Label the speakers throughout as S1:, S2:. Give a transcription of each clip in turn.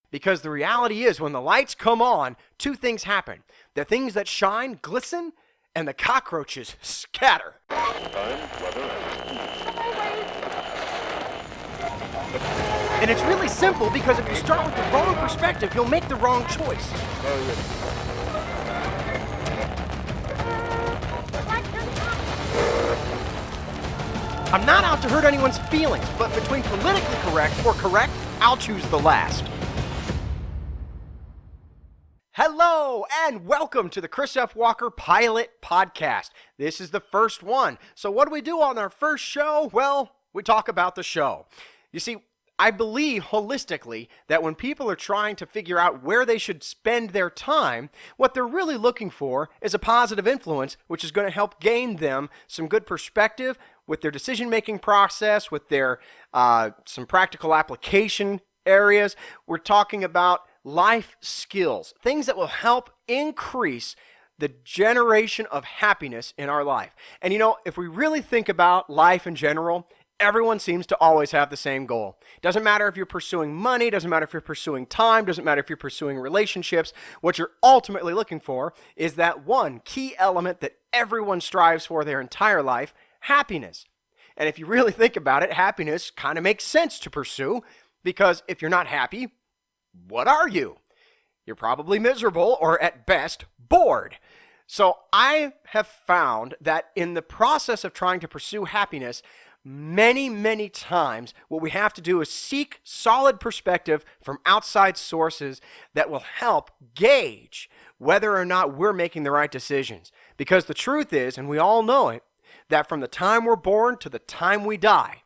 S1: Because the reality is, when the lights come on, two things happen. The things that shine glisten, and the cockroaches scatter. And it's really simple, because if you start with the wrong perspective, you'll make the wrong choice. I'm not out to hurt anyone's feelings, but between politically correct or correct, I'll choose the last. Hello, and welcome to the Chris F. Walker Pilot Podcast. This is the first one. So what do we do on our first show? Well, we talk about the show. You see, I believe holistically that when people are trying to figure out where they should spend their time, what they're really looking for is a positive influence, which is going to help gain them some good perspective with their decision-making process, with their some practical application areas. We're talking about life skills, things that will help increase the generation of happiness in our life. And you know, if we really think about life in general, everyone seems to always have the same goal. Doesn't matter if you're pursuing money, doesn't matter if you're pursuing time, doesn't matter if you're pursuing relationships. What you're ultimately looking for is that one key element that everyone strives for their entire life: happiness. And if you really think about it, happiness kind of makes sense to pursue, because if you're not happy, what are you? You're probably miserable, or at best, bored. So I have found that in the process of trying to pursue happiness, many times what we have to do is seek solid perspective from outside sources that will help gauge whether or not we're making the right decisions. Because the truth is, and we all know it, that from the time we're born to the time we die,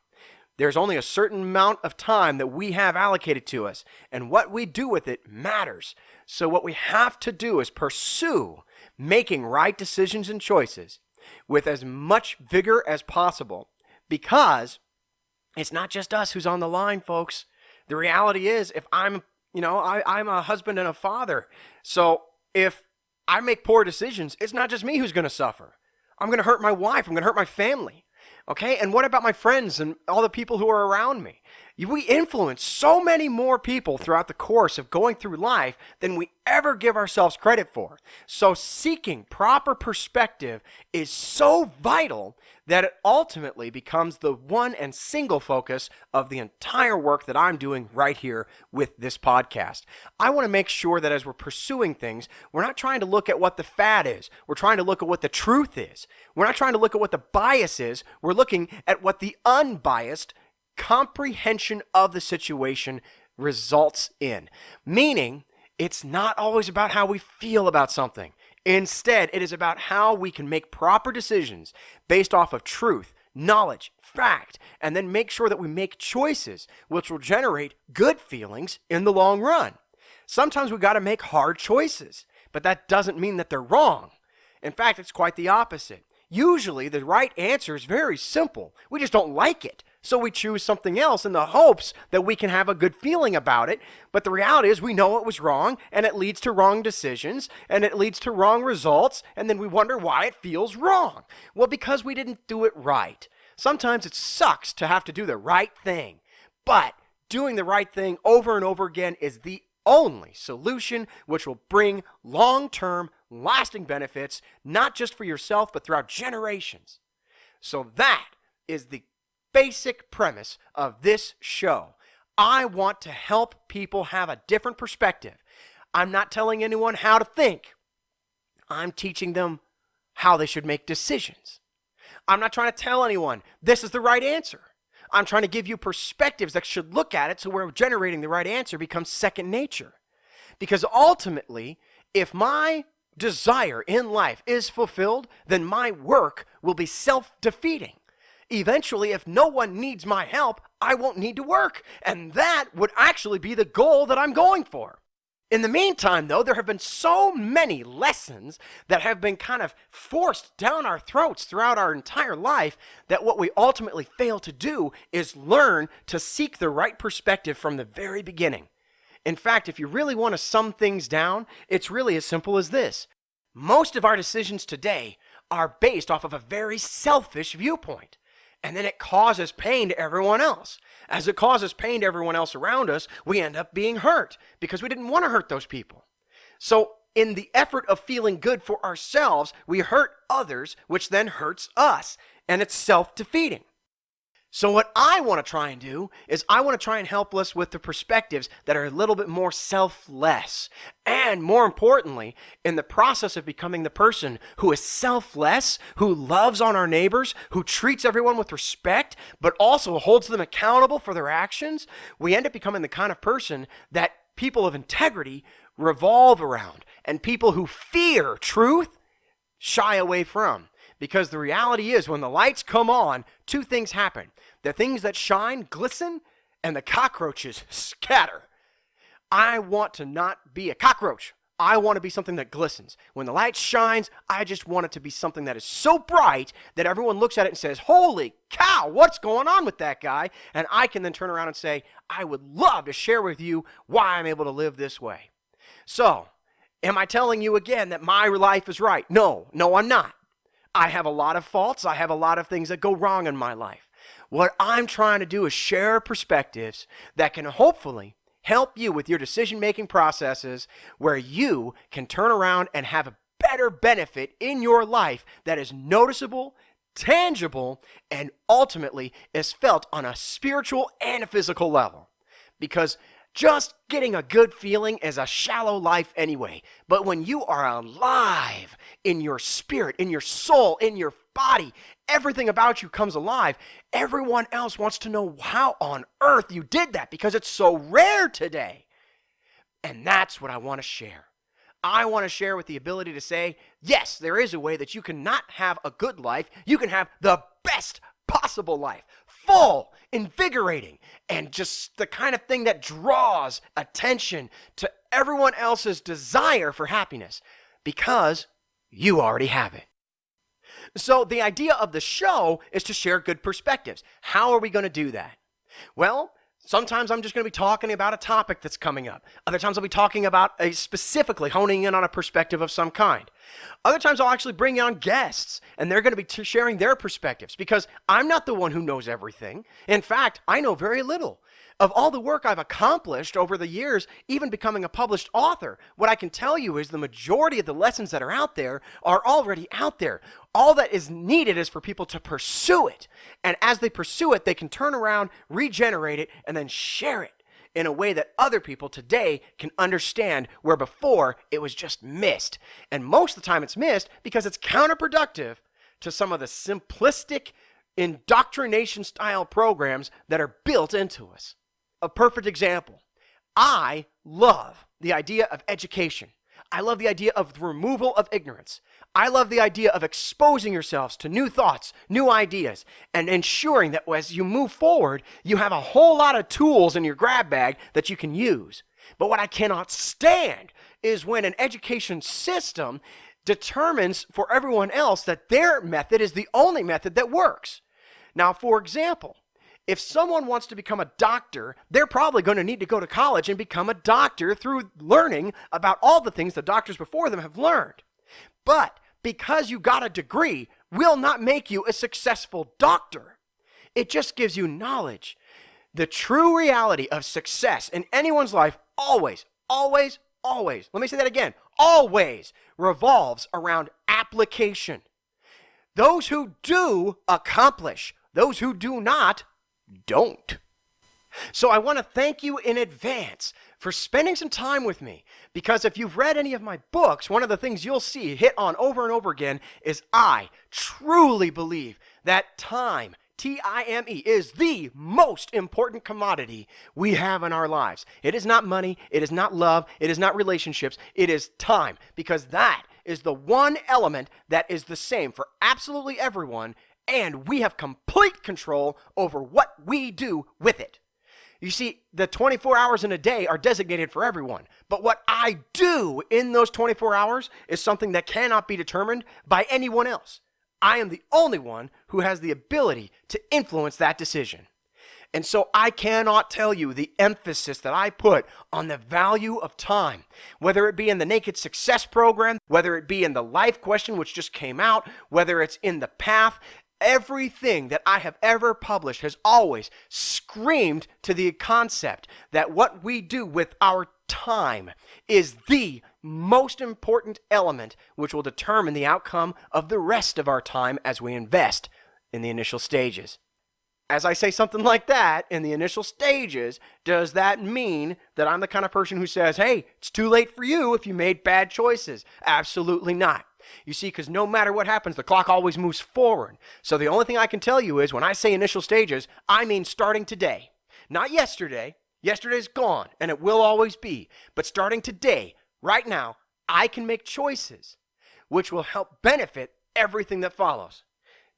S1: there's only a certain amount of time that we have allocated to us, and what we do with it matters. So what we have to do is pursue making right decisions and choices with as much vigor as possible, because it's not just us who's on the line, folks. The reality is, if I'm a husband and a father, so if I make poor decisions, it's not just me who's going to suffer. I'm going to hurt my wife. I'm going to hurt my family. Okay? And what about my friends and all the people who are around me? We influence so many more people throughout the course of going through life than we ever give ourselves credit for. So seeking proper perspective is so vital that it ultimately becomes the one and single focus of the entire work that I'm doing right here with this podcast. I want to make sure that as we're pursuing things, we're not trying to look at what the fad is. We're trying to look at what the truth is. We're not trying to look at what the bias is. We're looking at what the unbiased comprehension of the situation results in. Meaning, it's not always about how we feel about something. Instead, it is about how we can make proper decisions based off of truth, knowledge, fact, and then make sure that we make choices which will generate good feelings in the long run. Sometimes we got to make hard choices, but that doesn't mean that they're wrong. In fact, it's quite the opposite. Usually, the right answer is very simple. We just don't like it. So we choose something else in the hopes that we can have a good feeling about it. But the reality is, we know it was wrong, and it leads to wrong decisions, and it leads to wrong results, and then we wonder why it feels wrong. Well, because we didn't do it right. Sometimes it sucks to have to do the right thing, but doing the right thing over and over again is the only solution which will bring long-term, lasting benefits, not just for yourself, but throughout generations. So that is the basic premise of this show. I want to help people have a different perspective. I'm not telling anyone how to think. I'm teaching them how they should make decisions. I'm not trying to tell anyone this is the right answer. I'm trying to give you perspectives that should look at it so where generating the right answer becomes second nature. Because ultimately, if my desire in life is fulfilled, then my work will be self-defeating. Eventually, if no one needs my help, I won't need to work. And that would actually be the goal that I'm going for. In the meantime, though, there have been so many lessons that have been kind of forced down our throats throughout our entire life that what we ultimately fail to do is learn to seek the right perspective from the very beginning. In fact, if you really want to sum things down, it's really as simple as this. Most of our decisions today are based off of a very selfish viewpoint. and then it causes pain to everyone else. As it causes pain to everyone else around us, we end up being hurt because we didn't want to hurt those people. So in the effort of feeling good for ourselves, we hurt others, which then hurts us, and it's self-defeating. So what I want to try and do is I want to try and help us with the perspectives that are a little bit more selfless. And more importantly, in the process of becoming the person who is selfless, who loves on our neighbors, who treats everyone with respect, but also holds them accountable for their actions, we end up becoming the kind of person that people of integrity revolve around, and people who fear truth shy away from. Because the reality is, when the lights come on, two things happen. The things that shine glisten, and the cockroaches scatter. I want to not be a cockroach. I want to be something that glistens. When the light shines, I just want it to be something that is so bright that everyone looks at it and says, holy cow, what's going on with that guy? And I can then turn around and say, I would love to share with you why I'm able to live this way. So, am I telling you again that my life is right? No, I'm not. I have a lot of faults. I have a lot of things that go wrong in my life. What I'm trying to do is share perspectives that can hopefully help you with your decision-making processes, where you can turn around and have a better benefit in your life that is noticeable, tangible, and ultimately is felt on a spiritual and a physical level. Because just getting a good feeling is a shallow life anyway. But when you are alive in your spirit, in your soul, in your body, everything about you comes alive. Everyone else wants to know how on earth you did that, because it's so rare today. And that's what I want to share. I want to share with the ability to say, yes, there is a way that you can not have a good life. You can have the best possible life. Full, invigorating, and just the kind of thing that draws attention to everyone else's desire for happiness, because you already have it. So the idea of the show is to share good perspectives. How are we going to do that? Well, sometimes I'm just going to be talking about a topic that's coming up. Other times I'll be talking about specifically honing in on a perspective of some kind. Other times I'll actually bring on guests, and they're going to be sharing their perspectives, because I'm not the one who knows everything. In fact, I know very little. Of all the work I've accomplished over the years, even becoming a published author, what I can tell you is the majority of the lessons that are out there are already out there. All that is needed is for people to pursue it. And as they pursue it, they can turn around, regenerate it, and then share it in a way that other people today can understand, where before it was just missed. And most of the time it's missed because it's counterproductive to some of the simplistic indoctrination style programs that are built into us. A perfect example. I love the idea of education. I love the idea of the removal of ignorance. I love the idea of exposing yourselves to new thoughts, new ideas, and ensuring that as you move forward, you have a whole lot of tools in your grab bag that you can use. But what I cannot stand is when an education system determines for everyone else that their method is the only method that works. Now, for example, if someone wants to become a doctor, they're probably going to need to go to college and become a doctor through learning about all the things the doctors before them have learned. But because you got a degree will not make you a successful doctor. It just gives you knowledge. The true reality of success in anyone's life always, let me say that again, always revolves around application. Those who do accomplish. Those who do not don't. So I want to thank you in advance for spending some time with me, because if you've read any of my books, one of the things you'll see hit on over and over again is I truly believe that time, T-I-M-E, is the most important commodity we have in our lives. It is not money, it is not love, it is not relationships, it is time, because that is the one element that is the same for absolutely everyone, and we have complete control over what we do with it. You see, the 24 hours in a day are designated for everyone, but what I do in those 24 hours is something that cannot be determined by anyone else. I am the only one who has the ability to influence that decision. And so I cannot tell you the emphasis that I put on the value of time, whether it be in the Naked Success program, whether it be in the Life Question, which just came out, whether it's in the Path. Everything that I have ever published has always screamed to the concept that what we do with our time is the most important element which will determine the outcome of the rest of our time as we invest in the initial stages. As I say something like that, in the initial stages, does that mean that I'm the kind of person who says, hey, it's too late for you if you made bad choices? Absolutely not. You see, because no matter what happens, the clock always moves forward. So the only thing I can tell you is when I say initial stages, I mean starting today. Not yesterday. Yesterday's gone, and it will always be. But starting today, right now, I can make choices which will help benefit everything that follows.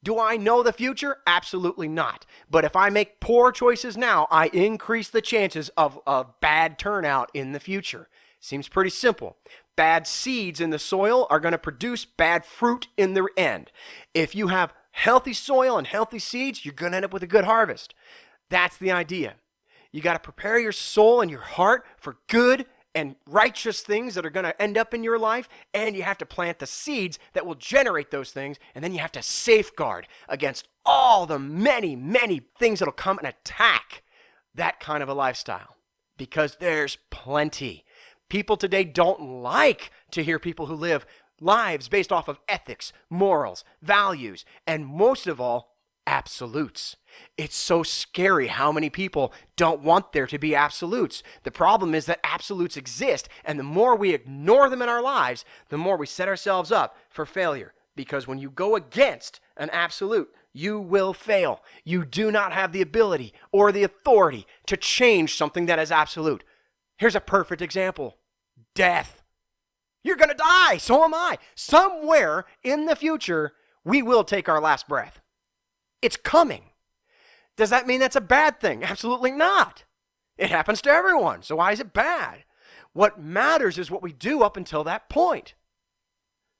S1: Do I know the future? Absolutely not. But if I make poor choices now, I increase the chances of a bad turnout in the future. Seems pretty simple. Bad seeds in the soil are going to produce bad fruit in the end. If you have healthy soil and healthy seeds, you're going to end up with a good harvest. That's the idea. You got to prepare your soul and your heart for good and righteous things that are going to end up in your life, and you have to plant the seeds that will generate those things, and then you have to safeguard against all the many, many things that will come and attack that kind of a lifestyle, because there's plenty. People today don't like to hear people who live lives based off of ethics, morals, values, and most of all, absolutes. It's so scary how many people don't want there to be absolutes. The problem is that absolutes exist, and the more we ignore them in our lives, the more we set ourselves up for failure. Because when you go against an absolute, you will fail. You do not have the ability or the authority to change something that is absolute. Here's a perfect example. Death. You're going to die. So am I. Somewhere in the future, we will take our last breath. It's coming. Does that mean that's a bad thing? Absolutely not. It happens to everyone. So why is it bad? What matters is what we do up until that point.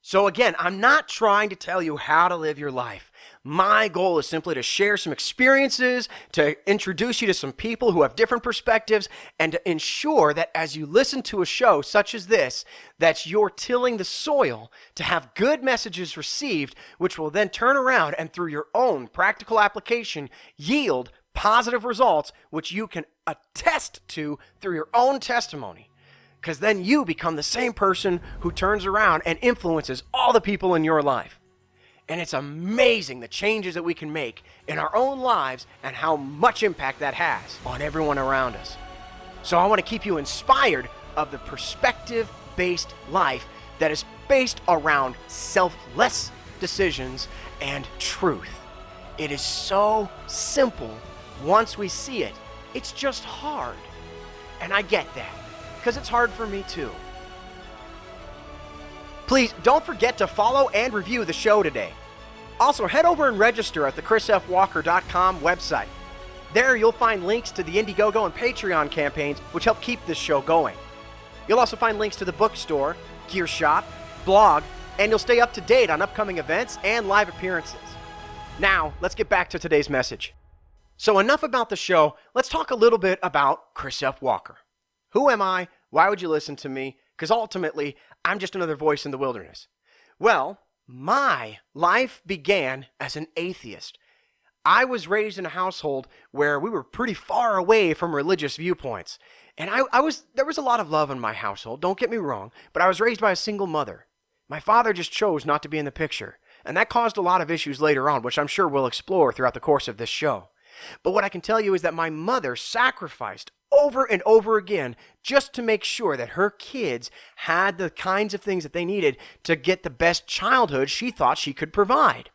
S1: So again, I'm not trying to tell you how to live your life. My goal is simply to share some experiences, to introduce you to some people who have different perspectives, and to ensure that as you listen to a show such as this, that you're tilling the soil to have good messages received, which will then turn around and through your own practical application yield positive results, which you can attest to through your own testimony. Because then you become the same person who turns around and influences all the people in your life. And it's amazing the changes that we can make in our own lives and how much impact that has on everyone around us. So I want to keep you inspired of the perspective-based life that is based around selfless decisions and truth. It is so simple once we see it. It's just hard. And I get that, because it's hard for me too. Please don't forget to follow and review the show today. Also, head over and register at the chrisfwalker.com website. There you'll find links to the Indiegogo and Patreon campaigns which help keep this show going. You'll also find links to the bookstore, gear shop, blog, and you'll stay up to date on upcoming events and live appearances. Now, let's get back to today's message. So enough about the show, let's talk a little bit about Chris F. Walker. Who am I? Why would you listen to me? Because ultimately, I'm just another voice in the wilderness. Well, my life began as an atheist. I was raised in a household where we were pretty far away from religious viewpoints. And there was a lot of love in my household, don't get me wrong, but I was raised by a single mother. My father just chose not to be in the picture. And that caused a lot of issues later on, which I'm sure we'll explore throughout the course of this show. But what I can tell you is that my mother sacrificed over and over again just to make sure that her kids had the kinds of things that they needed to get the best childhood she thought she could provide.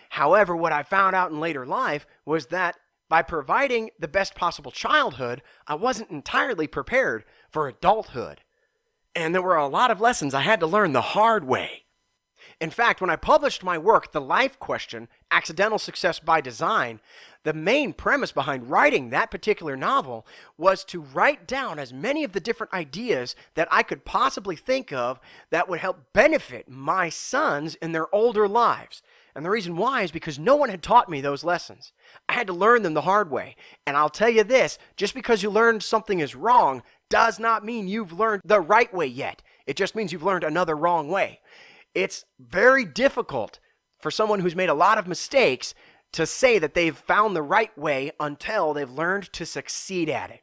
S1: However, what I found out in later life was that by providing the best possible childhood, I wasn't entirely prepared for adulthood. And there were a lot of lessons I had to learn the hard way. In fact, when I published my work, The Life Question, Accidental Success by Design, the main premise behind writing that particular novel was to write down as many of the different ideas that I could possibly think of that would help benefit my sons in their older lives. And the reason why is because no one had taught me those lessons. I had to learn them the hard way. And I'll tell you this, just because you learned something is wrong does not mean you've learned the right way yet. It just means you've learned another wrong way. It's very difficult for someone who's made a lot of mistakes to say that they've found the right way until they've learned to succeed at it.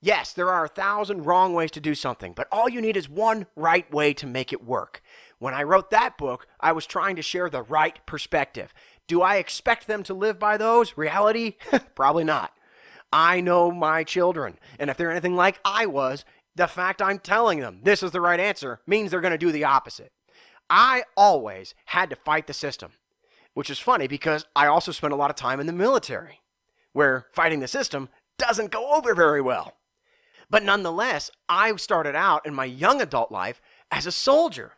S1: Yes, there are 1,000 wrong ways to do something, but all you need is one right way to make it work. When I wrote that book, I was trying to share the right perspective. Do I expect them to live by those? Reality? Probably not. I know my children, and if they're anything like I was, the fact I'm telling them this is the right answer means they're going to do the opposite. I always had to fight the system, which is funny because I also spent a lot of time in the military, where fighting the system doesn't go over very well. But nonetheless, I started out in my young adult life as a soldier.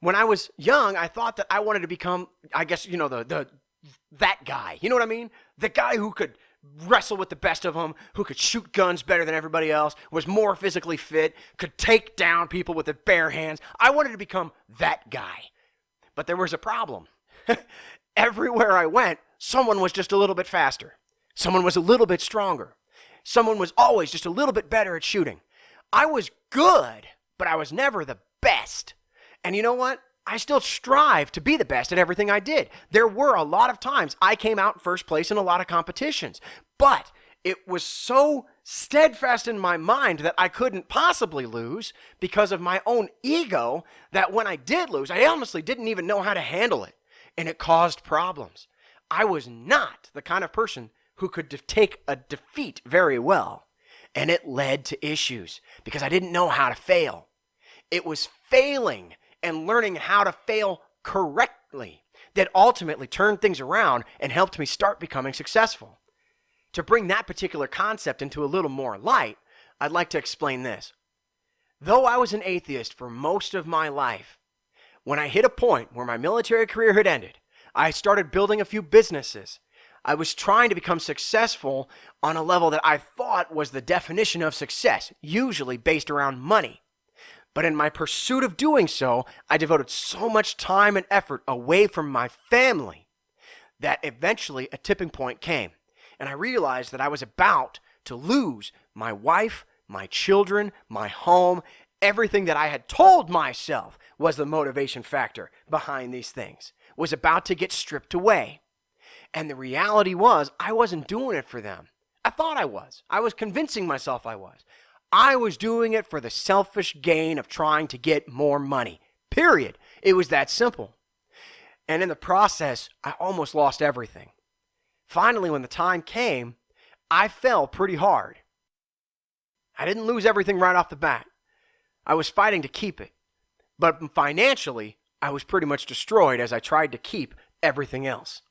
S1: When I was young, I thought that I wanted to become, I guess, that guy. You know what I mean? The guy who could wrestle with the best of them, who could shoot guns better than everybody else, was more physically fit, could take down people with their bare hands. I wanted to become that guy. But there was a problem. Everywhere I went, someone was just a little bit faster. Someone was a little bit stronger. Someone was always just a little bit better at shooting. I was good, but I was never the best. And you know what? I still strive to be the best at everything I did. There were a lot of times I came out in first place in a lot of competitions, but it was so steadfast in my mind that I couldn't possibly lose because of my own ego that when I did lose, I honestly didn't even know how to handle it, and it caused problems. I was not the kind of person who could take a defeat very well, and it led to issues because I didn't know how to fail. It was failing and learning how to fail correctly that ultimately turned things around and helped me start becoming successful. To bring that particular concept into a little more light, I'd like to explain this. Though I was an atheist for most of my life, when I hit a point where my military career had ended, I started building a few businesses. I was trying to become successful on a level that I thought was the definition of success, usually based around money. But in my pursuit of doing so, I devoted so much time and effort away from my family that eventually a tipping point came. And I realized that I was about to lose my wife, my children, my home, everything that I had told myself was the motivation factor behind these things, was about to get stripped away. And the reality was, I wasn't doing it for them. I thought I was. I was convincing myself I was. I was doing it for the selfish gain of trying to get more money. Period. It was that simple. And in the process, I almost lost everything. Finally, when the time came, I fell pretty hard. I didn't lose everything right off the bat. I was fighting to keep it. But financially, I was pretty much destroyed as I tried to keep everything else.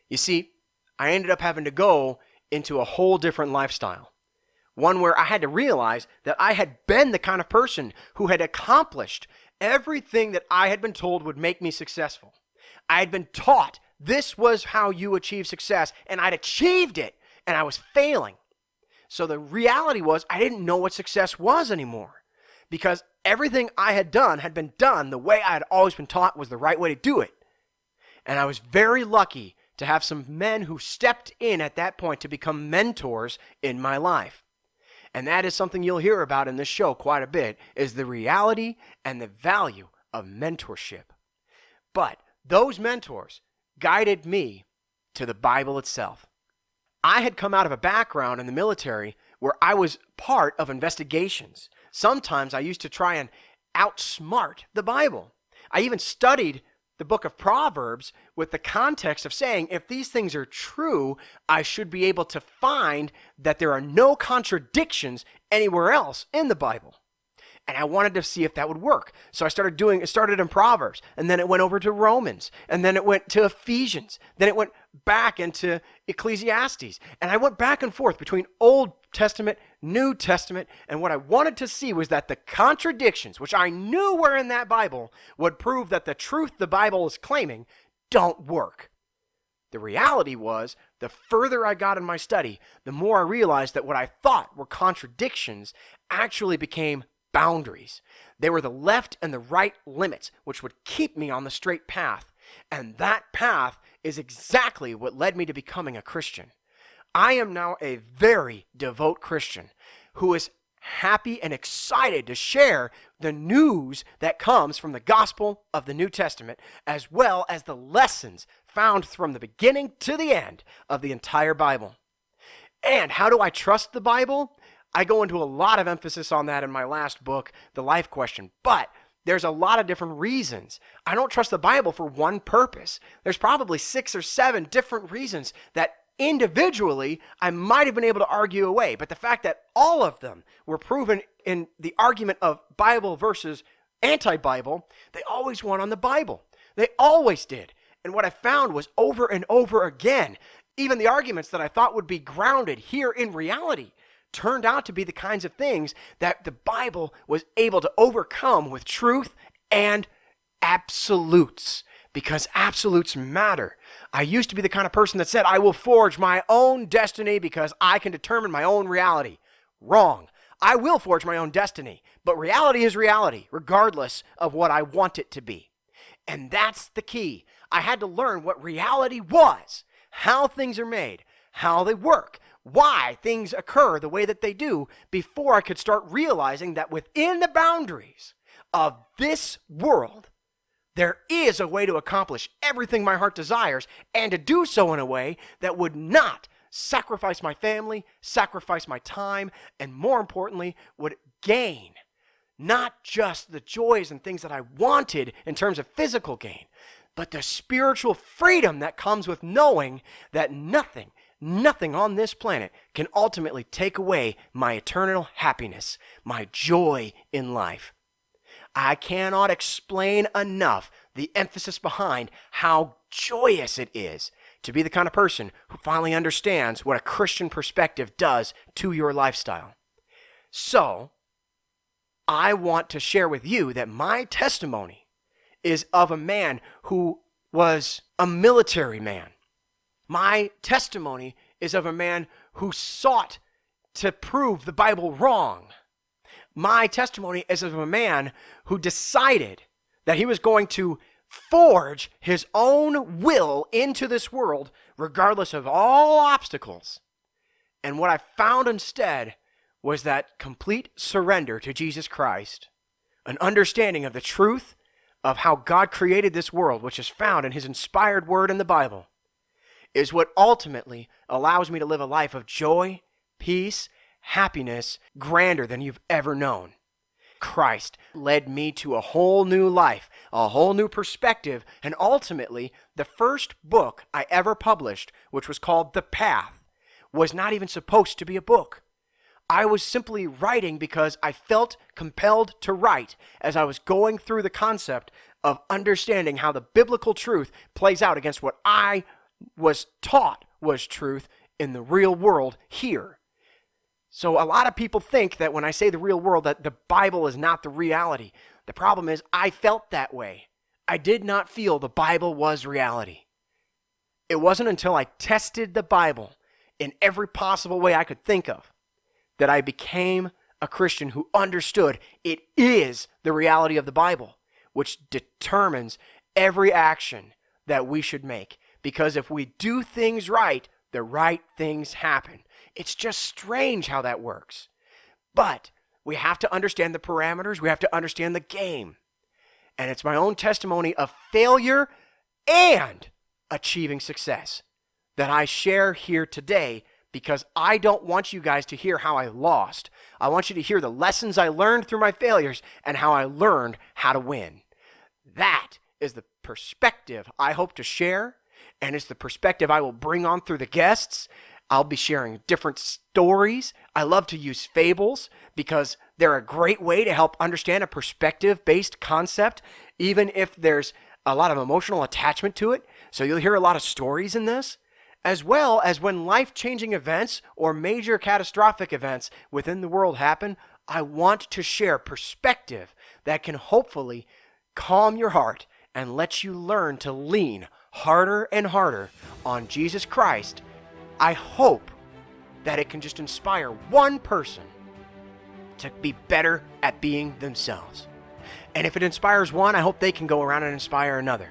S1: You see, I ended up having to go into a whole different lifestyle. One where I had to realize that I had been the kind of person who had accomplished everything that I had been told would make me successful. I had been taught this was how you achieve success, and I'd achieved it, and I was failing. So the reality was I didn't know what success was anymore because everything I had been done the way I had always been taught was the right way to do it. And I was very lucky to have some men who stepped in at that point to become mentors in my life. And that is something you'll hear about in this show quite a bit, is the reality and the value of mentorship. But those mentors guided me to the Bible itself. I had come out of a background in the military where I was part of investigations. Sometimes I used to try and outsmart the Bible. I even studied the book of Proverbs with the context of saying, if these things are true, I should be able to find that there are no contradictions anywhere else in the Bible. And I wanted to see if that would work. So it started in Proverbs, and then it went over to Romans, and then it went to Ephesians, then it went back into Ecclesiastes. And I went back and forth between Old Testament, New Testament, and what I wanted to see was that the contradictions, which I knew were in that Bible, would prove that the truth the Bible is claiming don't work. The reality was, the further I got in my study, the more I realized that what I thought were contradictions actually became boundaries. They were the left and the right limits, which would keep me on the straight path. And that path is exactly what led me to becoming a Christian. I am now a very devout Christian who is happy and excited to share the news that comes from the gospel of the New Testament, as well as the lessons found from the beginning to the end of the entire Bible. And how do I trust the Bible? I go into a lot of emphasis on that in my last book, The Life Question, but there's a lot of different reasons. I don't trust the Bible for one purpose. There's probably 6 or 7 different reasons that individually I might have been able to argue away, but the fact that all of them were proven in the argument of Bible versus anti-Bible, they always won on the Bible. They always did. And what I found was over and over again, even the arguments that I thought would be grounded here in reality turned out to be the kinds of things that the Bible was able to overcome with truth and absolutes, because absolutes matter. I used to be the kind of person that said, I will forge my own destiny because I can determine my own reality. Wrong. I will forge my own destiny, but reality is reality, regardless of what I want it to be. And that's the key. I had to learn what reality was, how things are made, how they work, why things occur the way that they do, before I could start realizing that within the boundaries of this world, there is a way to accomplish everything my heart desires, and to do so in a way that would not sacrifice my family, sacrifice my time, and more importantly, would gain not just the joys and things that I wanted in terms of physical gain, but the spiritual freedom that comes with knowing that nothing on this planet can ultimately take away my eternal happiness, my joy in life. I cannot explain enough the emphasis behind how joyous it is to be the kind of person who finally understands what a Christian perspective does to your lifestyle. So, I want to share with you that my testimony is of a man who was a military man. My testimony is of a man who sought to prove the Bible wrong. My testimony is of a man who decided that he was going to forge his own will into this world, regardless of all obstacles. And what I found instead was that complete surrender to Jesus Christ, an understanding of the truth of how God created this world, which is found in his inspired word in the Bible, is what ultimately allows me to live a life of joy, peace, happiness, grander than you've ever known. Christ led me to a whole new life, a whole new perspective, and ultimately, the first book I ever published, which was called The Path, was not even supposed to be a book. I was simply writing because I felt compelled to write as I was going through the concept of understanding how the biblical truth plays out against what I was taught was truth in the real world here. So a lot of people think that when I say the real world, that the Bible is not the reality. The problem is I felt that way. I did not feel the Bible was reality. It wasn't until I tested the Bible in every possible way I could think of that I became a Christian who understood it is the reality of the Bible, which determines every action that we should make. Because if we do things right, the right things happen. It's just strange how that works. But we have to understand the parameters. We have to understand the game. And it's my own testimony of failure and achieving success that I share here today, because I don't want you guys to hear how I lost. I want you to hear the lessons I learned through my failures and how I learned how to win. That is the perspective I hope to share, and it's the perspective I will bring on through the guests. I'll be sharing different stories. I love to use fables because they're a great way to help understand a perspective-based concept, even if there's a lot of emotional attachment to it. So you'll hear a lot of stories in this, as well as when life-changing events or major catastrophic events within the world happen. I want to share perspective that can hopefully calm your heart and let you learn to lean harder and harder on Jesus Christ. I hope that it can just inspire one person to be better at being themselves. And if it inspires one, I hope they can go around and inspire another.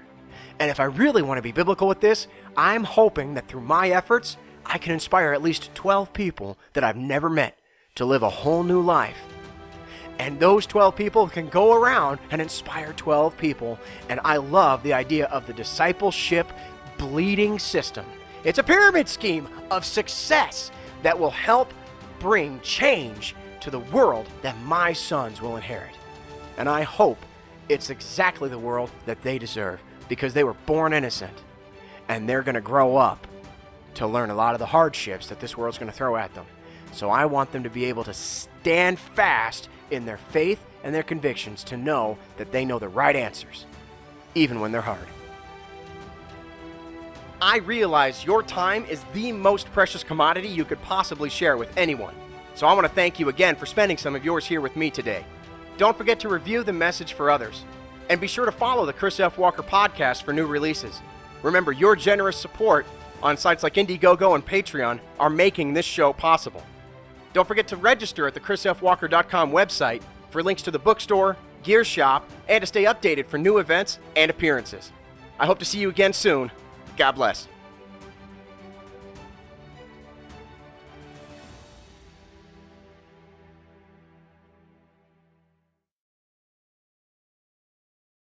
S1: And if I really want to be biblical with this, I'm hoping that through my efforts, I can inspire at least 12 people that I've never met to live a whole new life. And those 12 people can go around and inspire 12 people. And I love the idea of the discipleship bleeding system. It's a pyramid scheme of success that will help bring change to the world that my sons will inherit. And I hope it's exactly the world that they deserve, because they were born innocent and they're going to grow up to learn a lot of the hardships that this world's going to throw at them. So I want them to be able to stand fast in their faith and their convictions, to know that they know the right answers, even when they're hard. I realize your time is the most precious commodity you could possibly share with anyone. So I want to thank you again for spending some of yours here with me today. Don't forget to review the message for others. And be sure to follow the Chris F. Walker podcast for new releases. Remember, your generous support on sites like Indiegogo and Patreon are making this show possible. Don't forget to register at the chrisfwalker.com website for links to the bookstore, gear shop, and to stay updated for new events and appearances. I hope to see you again soon. God bless.